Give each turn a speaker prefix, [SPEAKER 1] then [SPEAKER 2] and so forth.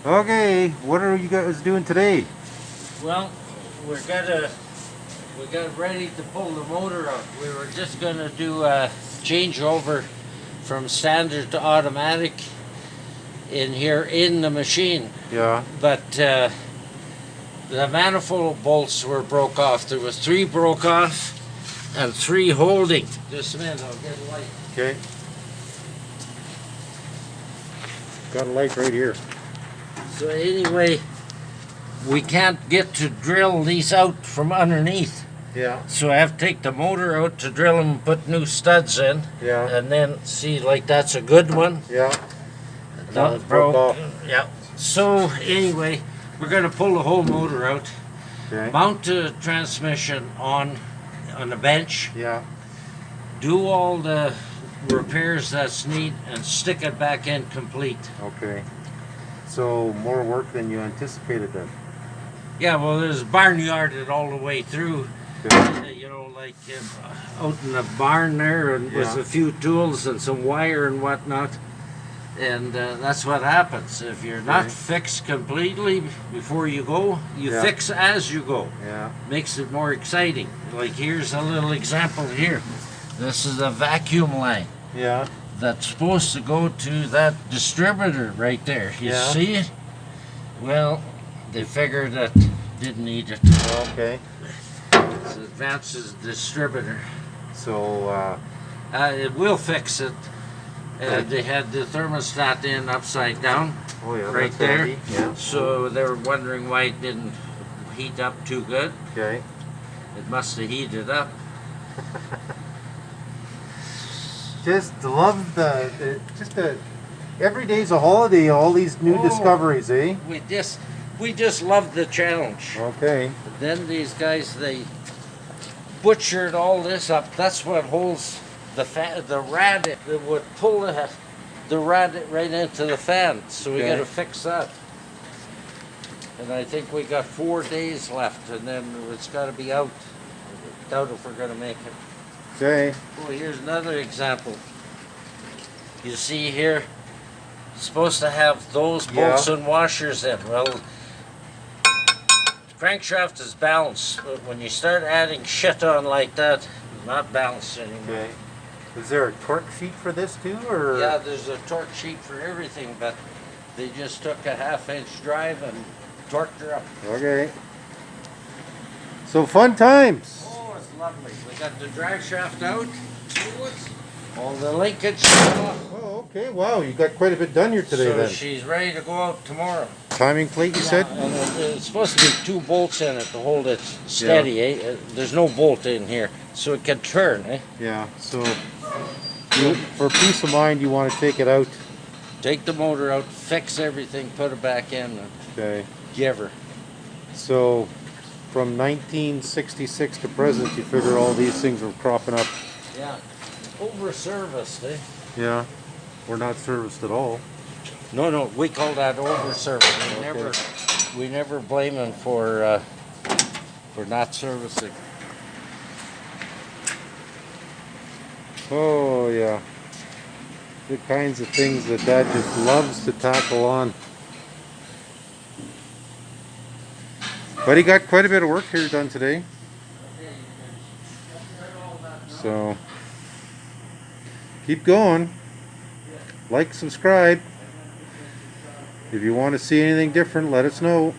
[SPEAKER 1] Okay, what are you guys doing today?
[SPEAKER 2] Well, we got ready to pull the motor out. We were just gonna do a changeover from standard to automatic in here in the machine,
[SPEAKER 1] Yeah.
[SPEAKER 2] but the manifold bolts were broke off. There was 3 broke off and 3 holding. Just a minute, I'll get a light.
[SPEAKER 1] Okay. Got a light right here.
[SPEAKER 2] So anyway, we can't get to drill these out from underneath.
[SPEAKER 1] Yeah.
[SPEAKER 2] So I have to take the motor out to drill them and put new studs in.
[SPEAKER 1] Yeah.
[SPEAKER 2] And then see, like, that's a good one.
[SPEAKER 1] Yeah.
[SPEAKER 2] That broke off. Yeah. So anyway, we're gonna pull the whole motor out,
[SPEAKER 1] Okay.
[SPEAKER 2] mount the transmission on the bench,
[SPEAKER 1] Yeah.
[SPEAKER 2] do all the repairs that's neat, and stick it back in complete.
[SPEAKER 1] Okay. So more work than you anticipated then.
[SPEAKER 2] Yeah, well, there's barnyarded all the way through.
[SPEAKER 1] Okay.
[SPEAKER 2] You know, like out in the barn there, and with
[SPEAKER 1] Yeah.
[SPEAKER 2] a few tools and some wire and whatnot. And that's what happens. If you're not
[SPEAKER 1] Okay.
[SPEAKER 2] fixed completely before you go, you
[SPEAKER 1] Yeah.
[SPEAKER 2] fix as you go.
[SPEAKER 1] Yeah.
[SPEAKER 2] Makes it more exciting. Like, here's a little example here. This is a vacuum line
[SPEAKER 1] Yeah.
[SPEAKER 2] that's supposed to go to that distributor right there. You
[SPEAKER 1] Yeah.
[SPEAKER 2] see it? Well, they figured that didn't need it.
[SPEAKER 1] Okay.
[SPEAKER 2] It's Advance's distributor.
[SPEAKER 1] So
[SPEAKER 2] It will fix it. They had the thermostat in upside down,
[SPEAKER 1] oh yeah,
[SPEAKER 2] right
[SPEAKER 1] that's
[SPEAKER 2] there.
[SPEAKER 1] handy. Yeah.
[SPEAKER 2] So they were wondering why it didn't heat up too good.
[SPEAKER 1] Okay.
[SPEAKER 2] It must have heated up.
[SPEAKER 1] Just love every day's a holiday, all these new
[SPEAKER 2] Oh.
[SPEAKER 1] discoveries, eh?
[SPEAKER 2] We just loved the challenge.
[SPEAKER 1] Okay.
[SPEAKER 2] Then these guys, they butchered all this up. That's what holds the rad. It would pull the rad right into the fan. So we
[SPEAKER 1] Okay.
[SPEAKER 2] got to fix that. And I think we got 4 days left, and then it's got to be out. Doubt if we're going to make it.
[SPEAKER 1] Okay.
[SPEAKER 2] Well, here's another example. You see here, supposed to have those bolts and washers in. Well, the crankshaft is balanced, but when you start adding shit on like that, it's not balanced anymore.
[SPEAKER 1] Okay. Is there a torque sheet for this too, or?
[SPEAKER 2] Yeah, there's a torque sheet for everything, but they just took a 1/2-inch drive and torqued her up.
[SPEAKER 1] Okay. So fun times.
[SPEAKER 2] Oh, it's lovely. We got the drive shaft out. All the linkage off.
[SPEAKER 1] Oh, okay. Wow, you got quite a bit done here today
[SPEAKER 2] So
[SPEAKER 1] then.
[SPEAKER 2] she's ready to go out tomorrow.
[SPEAKER 1] Timing plate, you said?
[SPEAKER 2] And it's supposed to be 2 bolts in it to hold it steady, eh? There's no bolt in here, so it can turn, eh?
[SPEAKER 1] Yeah. So for peace of mind, you want to take it out.
[SPEAKER 2] Take the motor out, fix everything, put it back in, and
[SPEAKER 1] Okay.
[SPEAKER 2] give her.
[SPEAKER 1] So from 1966 to present, you figure all these things are cropping up.
[SPEAKER 2] Yeah. Over-serviced, eh?
[SPEAKER 1] Yeah. We're not serviced at all.
[SPEAKER 2] No, we call that over-service. We never blame them for not servicing.
[SPEAKER 1] Oh yeah. The kinds of things that Dad just loves to tackle on. But he got quite a bit of work here done today. So keep going. Like, subscribe. If you want to see anything different, let us know.